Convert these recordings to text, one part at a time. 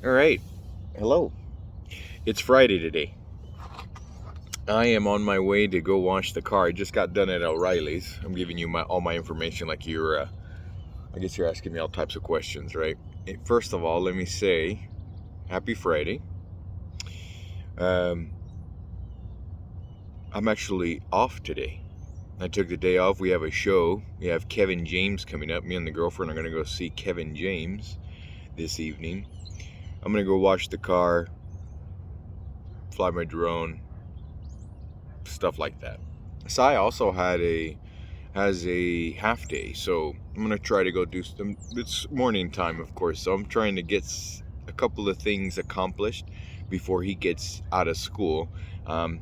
All right. Hello. It's Friday today. I am on my way to go wash the car. I just got done at O'Reilly's. I'm giving you all my information like I guess you're asking me all types of questions, right? First of all, let me say happy Friday. I'm actually off today. I took the day off. We have a show. We have Kevin James coming up. Me and the girlfriend are going to go see Kevin James this evening. I'm going to go wash the car, fly my drone, stuff like that. Sai also has a half day, so I'm gonna try to go do some. It's morning time, of course, so I'm trying to get a couple of things accomplished before he gets out of school, and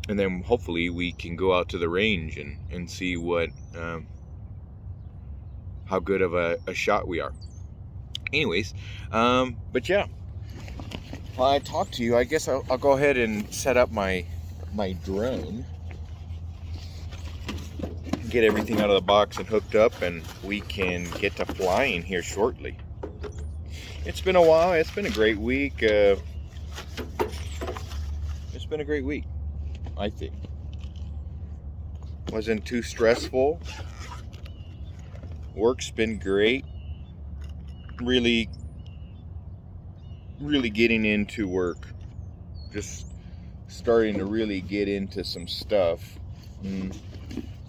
then hopefully we can go out to the range and see what how good of a shot we are. Anyways, but yeah, while I talk to you, I guess I'll go ahead and set up my drone, get everything out of the box and hooked up, and we can get to flying here shortly. It's been a while. It's been a great week. It's been a great week, I think. Wasn't too stressful. Work's been great. Really getting into work. Just starting to really get into some stuff.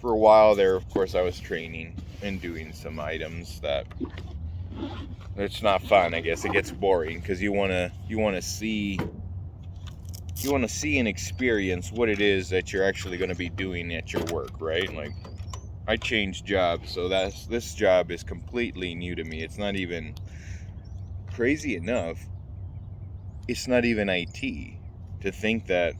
For a while there, of course, I was training and doing some items that it's not fun. I guess it gets boring because you wanna see and experience what it is that you're actually going to be doing at your work, right? Like, I changed jobs, so this job is completely new to me. It's not even, crazy enough, it's not even IT. To think that,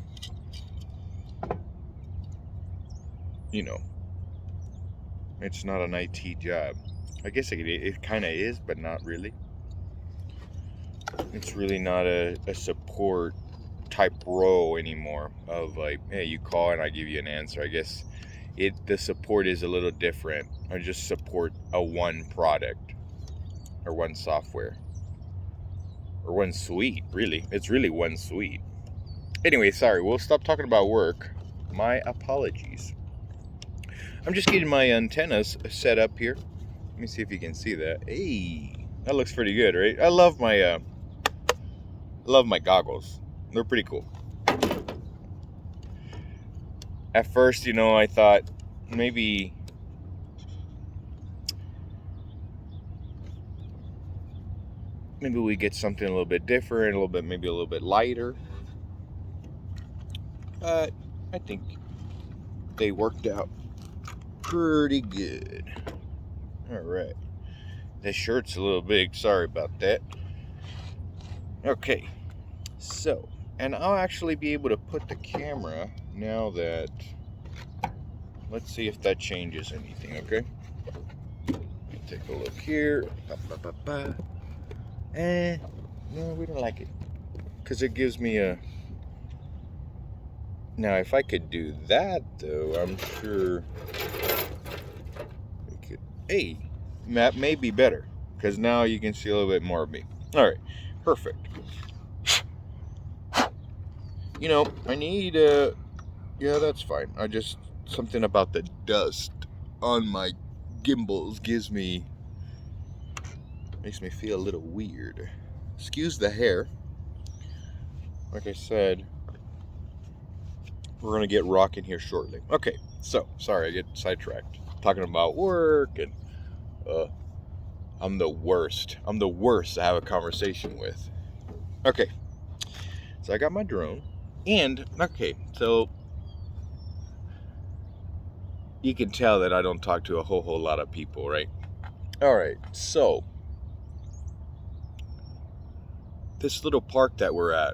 it's not an IT job. I guess it kind of is, but not really. It's really not a support type role anymore of like, hey, you call and I give you an answer. I guess the support is a little different. I just support a one product or one software or one suite. Really, it's really one suite. Anyway, sorry, we'll stop talking about work. My apologies. I'm just getting my antennas set up here. Let me see if you can see that. Hey, that looks pretty good, right? I love my goggles. They're pretty cool. At first, I thought maybe we get something a little bit different, maybe a little bit lighter. But I think they worked out pretty good. All right. This shirt's a little big. Sorry about that. Okay. So, and I'll actually be able to put the camera now that, let's see if that changes anything, okay? Take a look here. No, we don't like it. Because it gives me a... Now, if I could do that, though, I'm sure... Hey, that may be better. Because now you can see a little bit more of me. Alright, perfect. I need... Yeah, that's fine. Something about the dust on my gimbals makes me feel a little weird. Excuse the hair. Like I said, we're gonna get rocking here shortly. Okay, so sorry I get sidetracked talking about work, and I'm the worst to have a conversation with. Okay, so I got my drone, and okay, so you can tell that I don't talk to a whole lot of people, right? All right, so this little park that we're at,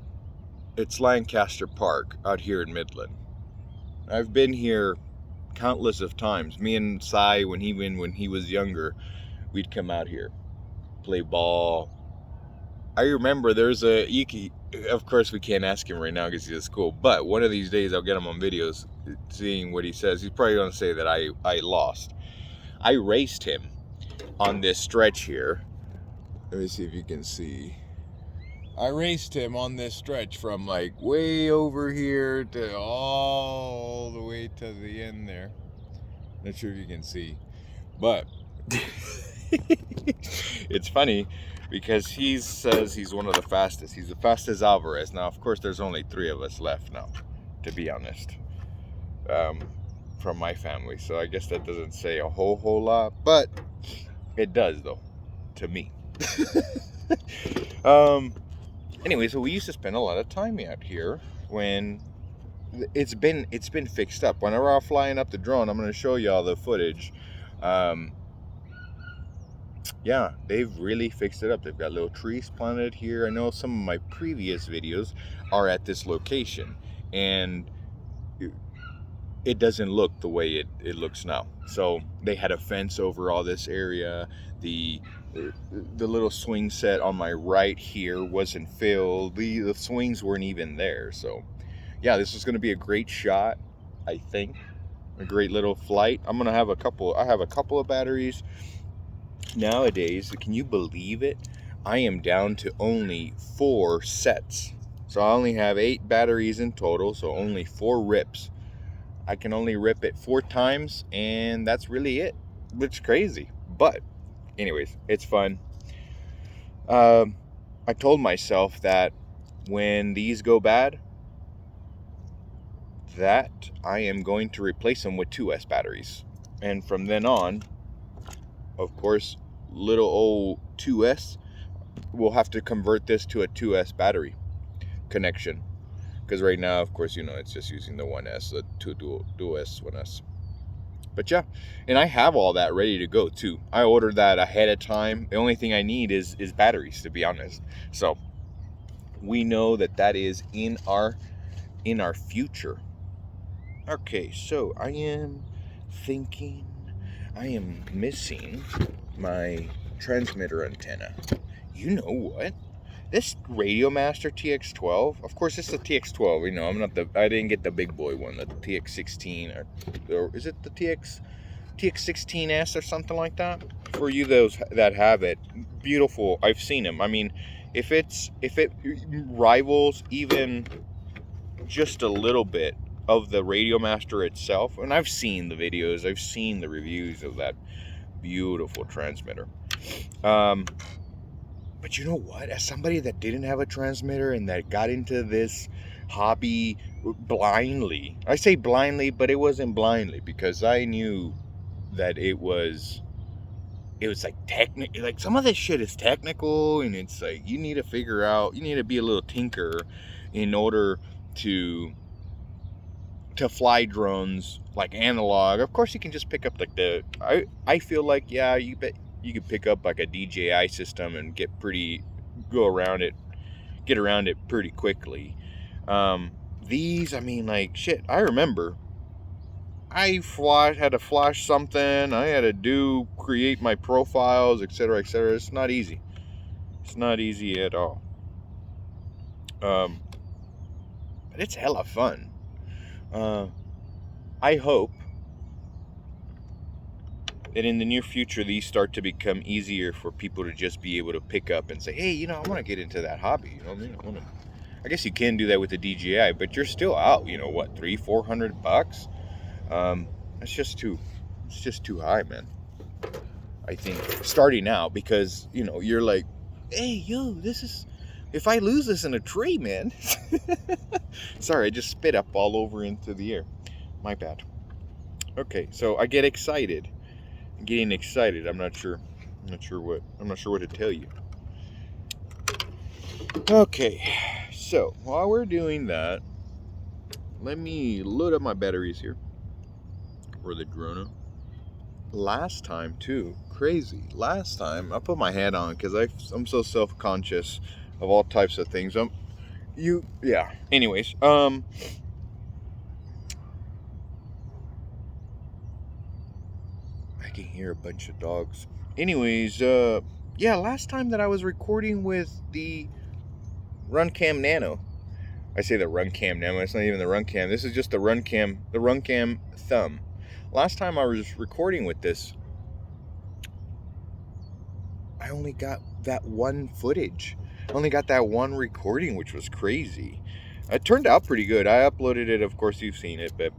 it's Lancaster Park out here in Midland. I've been here countless of times. Me and Sai, when he was younger, we'd come out here, play ball. I remember of course we can't ask him right now because he's at school, but one of these days I'll get him on videos, seeing what he says. He's probably going to say that I lost. I raced him on this stretch here. Let me see if you can see. I raced him on this stretch from like way over here to all the way to the end there. Not sure if you can see, but it's funny because he says he's one of the fastest. He's the fastest Alvarez. Now, of course, there's only 3 of us left now, to be honest, from my family. So I guess that doesn't say a whole lot, but it does though, to me. Anyway, so we used to spend a lot of time out here when it's been fixed up. Whenever I'm flying up the drone, I'm going to show you all the footage. Yeah, they've really fixed it up. They've got little trees planted here. I know some of my previous videos are at this location, and it doesn't look the way it looks now. So they had a fence over all this area. The little swing set on my right here wasn't filled. The swings weren't even there. So yeah, this is going to be a great shot, I think. A great little flight. I have a couple of batteries. Nowadays, can you believe it? I am down to only 4 sets. So I only have 8 batteries in total, so only 4 rips. I can only rip it 4 times, and that's really it. It's crazy. But anyways, it's fun. I told myself that when these go bad, that I am going to replace them with 2S batteries. And from then on, of course, little old 2S, we'll have to convert this to a 2S battery connection. Because right now, of course, it's just using the 1S, the 2S, 1S. But yeah, and I have all that ready to go too. I ordered that ahead of time. The only thing I need is batteries, to be honest. So we know that is in our future. Okay, so I am thinking I am missing my transmitter antenna. You know what? This Radiomaster TX12, of course, it's the TX12. I didn't get the big boy one, the TX16, or is it the TX16S or something like that? For you those that have it, beautiful. I've seen them. I mean, if it rivals even just a little bit of the Radiomaster itself, and I've seen the videos, I've seen the reviews of that beautiful transmitter. But you know what? As somebody that didn't have a transmitter and that got into this hobby blindly, I say blindly, but it wasn't blindly, because I knew that it was like technical. Like, some of this shit is technical, and it's like you need to figure out, you need to be a little tinker in order to fly drones like analog. Of course, you can just pick up like I feel like, yeah, you could pick up like a DJI system and get around it pretty quickly. These, I mean, like, shit, I remember I had to flash something, I had to create my profiles, etc., etc. It's not easy. It's not easy at all. But it's hella fun. I hope that in the near future these start to become easier for people to just be able to pick up and say, hey, I want to get into that hobby. You know what I mean? I guess you can do that with the DJI, but you're still out, what, $300-400? It's just too high, man. I think starting out, because you're like, hey, if I lose this in a tree, man. Sorry, I just spit up all over into the air. My bad. Okay, so I get excited. I'm getting excited. I'm not sure what to tell you. Okay, so while we're doing that, let me load up my batteries here for the drone. Last time too, crazy. Last time I put my hat on because I'm so self-conscious of all types of things. Anyways, I can hear a bunch of dogs. Anyways, last time that I was recording with the Runcam Nano. I say the Runcam Nano, it's not even the Runcam. This is just the Runcam Thumb. Last time I was recording with this, I only got that one footage. Only got that one recording, which was crazy. It turned out pretty good. I uploaded it. Of course, you've seen it, but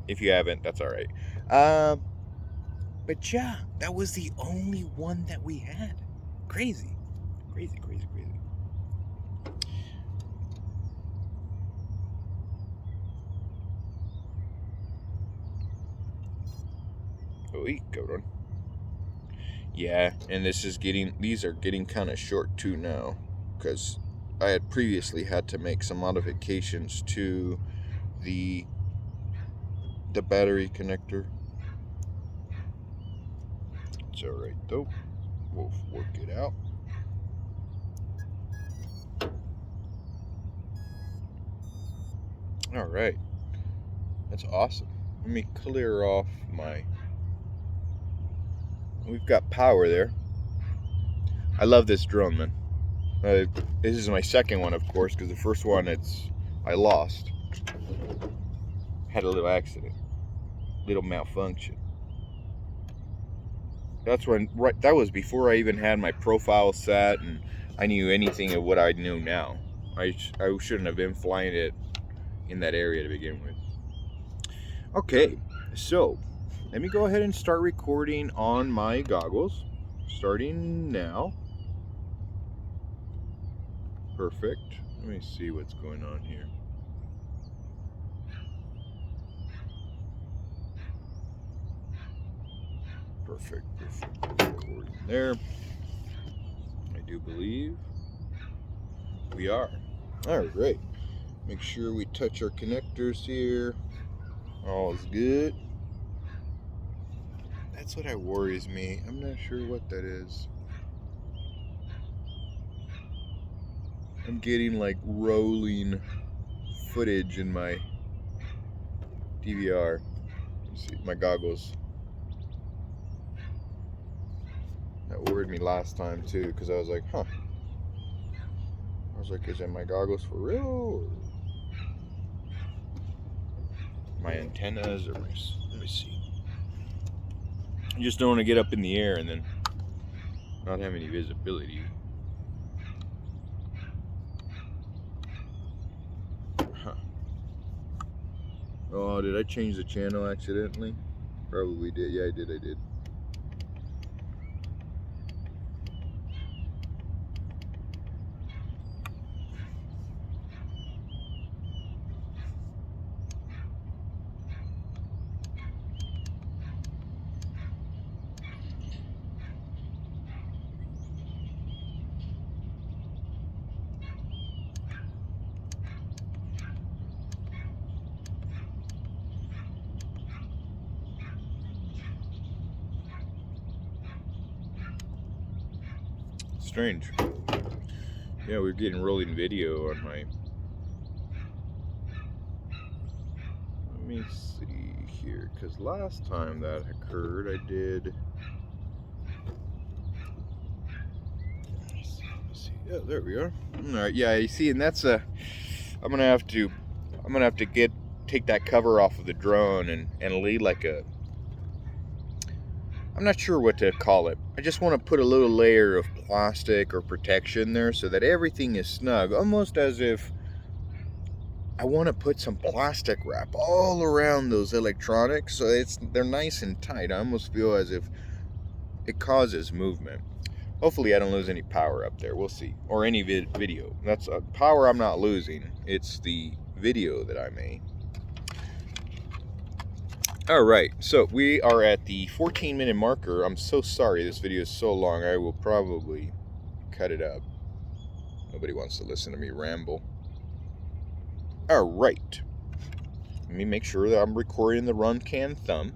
if you haven't, that's all right. But yeah, that was the only one that we had. Crazy. Crazy, crazy, crazy. Oh, cabrón. Yeah, and these are getting kind of short too now, because I had previously had to make some modifications to the battery connector. It's alright though. We'll work it out. Alright. That's awesome. Let me clear off my... We've got power there. I love this drone, man. This is my second one, of course, because the first one I lost. Had a little accident. Little malfunction. That's when, right, that was before I even had my profile set and I knew anything of what I knew now. I shouldn't have been flying it in that area to begin with. Okay, so let me go ahead and start recording on my goggles. Starting now. Perfect. Let me see what's going on here. Perfect. Recording there. I do believe we are. All right. Make sure we touch our connectors here. All is good. That's what worries me. I'm not sure what that is. I'm getting like rolling footage in my DVR. Let's see, my goggles. That worried me last time too, because I was like, huh. I was like, is it my goggles for real? Or my antennas? Or let me see. I just don't want to get up in the air and then not have any visibility. Huh. Oh, did I change the channel accidentally? Probably did. Yeah, I did. Strange. Yeah, we're getting rolling video on my... Let me see here, because last time that occurred, I did... Let's see. Yeah, there we are. Alright, yeah, you see, and that's a... I'm gonna have to take that cover off of the drone and lay like a... I'm not sure what to call it. I just want to put a little layer of plastic or protection there so that everything is snug, almost as if I want to put some plastic wrap all around those electronics so they're nice and tight. I almost feel as if it causes movement. Hopefully I don't lose any power up there. We'll see. Or any video. That's power I'm not losing. It's the video that I may. Alright, so we are at the 14-minute marker. I'm so sorry this video is so long. I will probably cut it up. Nobody wants to listen to me ramble. Alright. Let me make sure that I'm recording the run can thumb.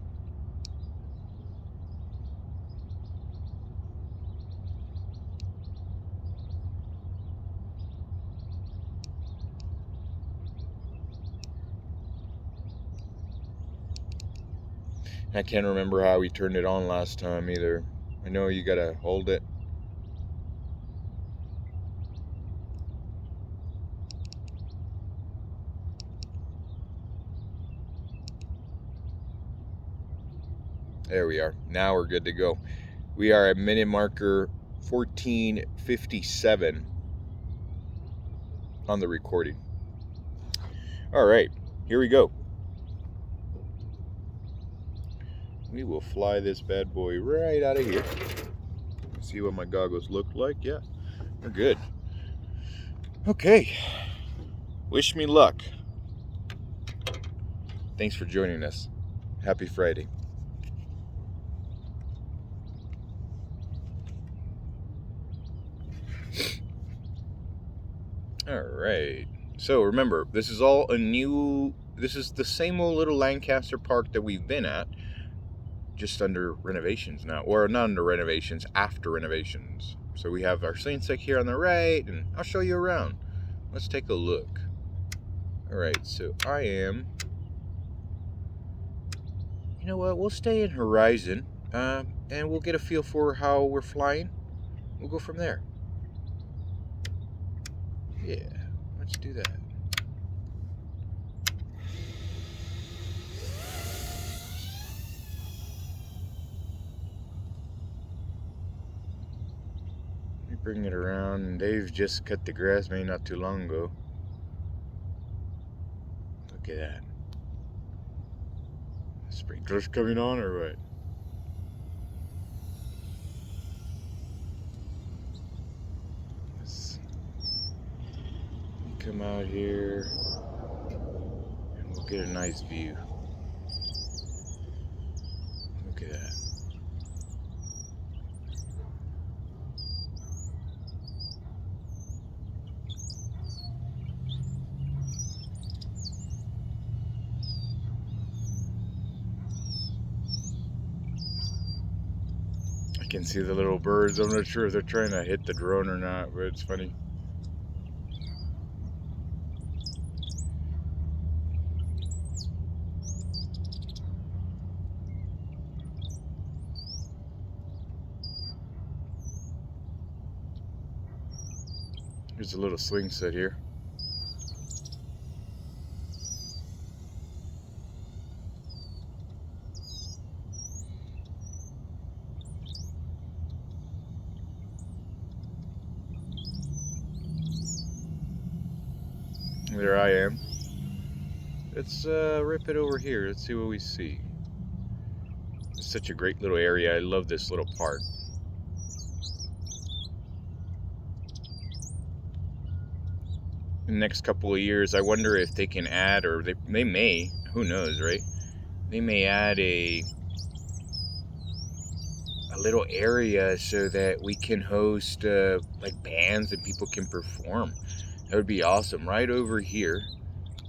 I can't remember how we turned it on last time either. I know you gotta hold it. There we are. Now we're good to go. We are at minute marker 14:57. on the recording. All right, here we go. We will fly this bad boy right out of here. See what my goggles look like. Yeah, they're good. Okay, wish me luck. Thanks for joining us. Happy Friday. All right. So remember, this is all this is the same old little Lancaster Park that we've been at, just under renovations now. Or not under renovations, after renovations. So we have our Saintsec here on the right, and I'll show you around. Let's take a look. All right, so I am... You know what, we'll stay in Horizon, and we'll get a feel for how we're flying. We'll go from there. Yeah, let's do that. Let me bring it around, and Dave just cut the grass maybe not too long ago. Look at that. Sprinklers coming on or what? Let's come out here and we'll get a nice view. Look at that. I can see the little birds. I'm not sure if they're trying to hit the drone or not, but it's funny. There's a little swing set here. There I am. Let's rip it over here. Let's see what we see. It's such a great little area. I love this little park. In the next couple of years, I wonder if they can add, or they may, who knows, right? They may add a little area so that we can host like bands and people can perform. That would be awesome. Right over here,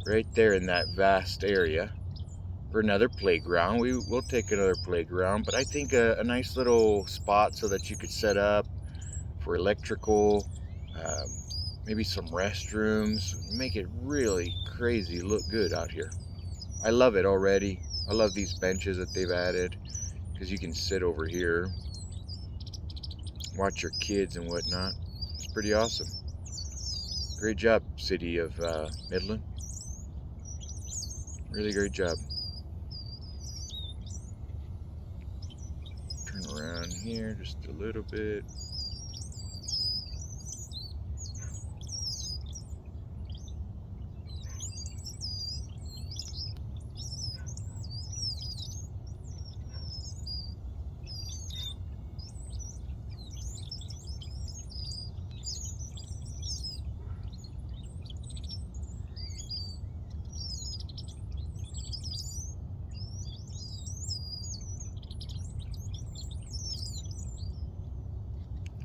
right there in that vast area, for another playground. We'll take another playground, but I think a nice little spot so that you could set up for electrical, maybe some restrooms, make it really crazy look good out here. I love it already. I love these benches that they've added, because you can sit over here, watch your kids and whatnot. It's pretty awesome. Great job, City of Midland. Really great job. Turn around here just a little bit.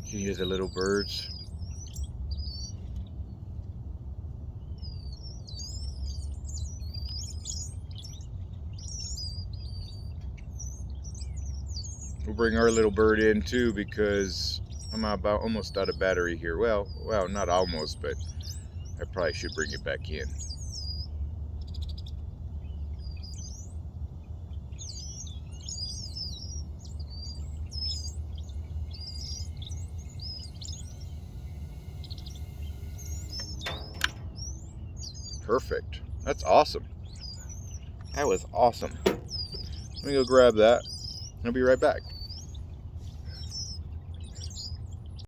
You hear the little birds. We'll bring our little bird in too, because I'm about almost out of battery here. Well, not almost, but I probably should bring it back in. Perfect. That's awesome. That was awesome. Let me go grab that. I'll be right back.